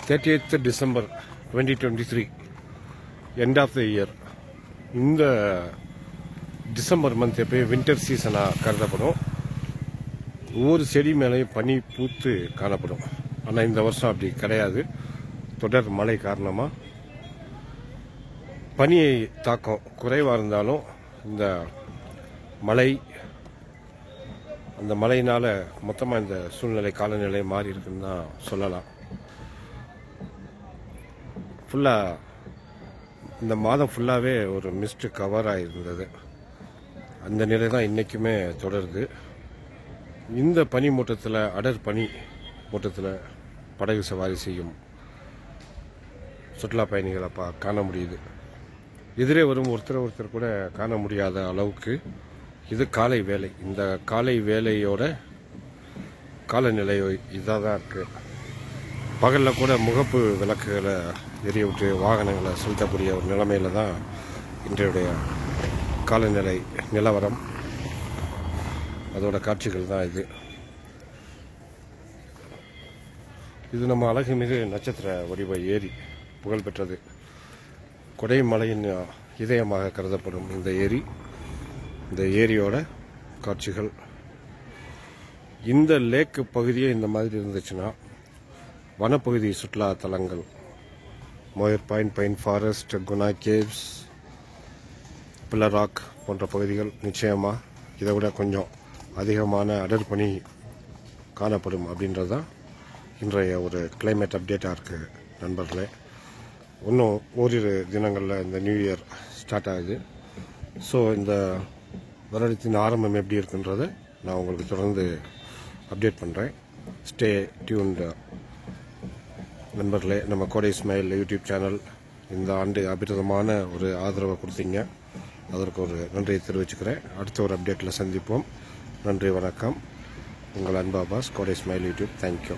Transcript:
30th December 2023, end of the year. இந்த December month எப்பயும் winter சீசனாக கருதப்படும். ஒவ்வொரு செடி மேலேயும் பனி பூத்து காணப்படும். ஆனால் இந்த வருஷம் அப்படி கிடையாது. தொடர் மழை காரணமாக பனியை தாக்கம் குறைவாக இருந்தாலும் இந்த மழை, அந்த மழையினால் மொத்தமாக இந்த சூழ்நிலை காலநிலை மாறி இருக்குன்னு தான் சொல்லலாம். ஃபுல்லாக இந்த மாதம் ஃபுல்லாகவே ஒரு மிஸ்ட் கவர் ஆகிருந்தது. அந்த நிலை தான் இன்றைக்குமே தொடருது. இந்த பனி மூட்டத்தில், அடர் பனி மூட்டத்தில் படகு சவாரி செய்யும் சுற்றுலா பயணிகளை காண முடியுது. எதிரே வரும் ஒருத்தர் கூட காண முடியாத அளவுக்கு இது காலை வேலை. இந்த காலை வேலையோட காலநிலை இதாக தான் இருக்குது. பகலில் கூட முகப்பு விளக்குகளை எரிய விட்டு வாகனங்களை செலுத்தக்கூடிய ஒரு நிலைமையில தான் இன்றைய காலநிலை நிலவரம். அதோட காட்சிகள் தான் இது. இது நம்ம அழகுமிகு நட்சத்திர வடிவ ஏரி, புகழ்பெற்றது. கொடைமலையின் இதயமாக கருதப்படும் இந்த ஏரி, இந்த ஏரியோட காட்சிகள். இந்த லேக்கு பகுதியே இந்த மாதிரி இருந்துச்சுன்னா வனப்பகுதி சுற்றுலா தலங்கள், Moir point, pine forest, Guna caves, pillar rock போன்ற பகுதிகள் நிச்சயமாக இதை விட கொஞ்சம் அதிகமான அடர் பனி காணப்படும் அப்படின்றது தான் இன்றைய ஒரு கிளைமேட் அப்டேட்டாக இருக்குது நண்பர்களே. இன்னும் ஓரிரு தினங்களில் இந்த நியூ இயர் ஸ்டார்ட் ஆகுது. ஸோ இந்த வருடத்தின் ஆரம்பம் எப்படி இருக்குன்றதை நான் உங்களுக்கு தொடர்ந்து அப்டேட் பண்ணுறேன். ஸ்டே டியூன்டு நண்பர்களே. நம்ம கோடை ஸ்மைல் யூடியூப் சேனல் இந்த ஆண்டு அபிரதமான ஒரு ஆதரவை கொடுத்தீங்க. அதற்கு ஒரு நன்றியை தெரிவிச்சுக்கிறேன். அடுத்த ஒரு அப்டேட்டில் சந்திப்போம். நன்றி, வணக்கம். உங்கள் அன்பு அப்பாஸ், கோடை ஸ்மைல் யூடியூப். தேங்க்யூ.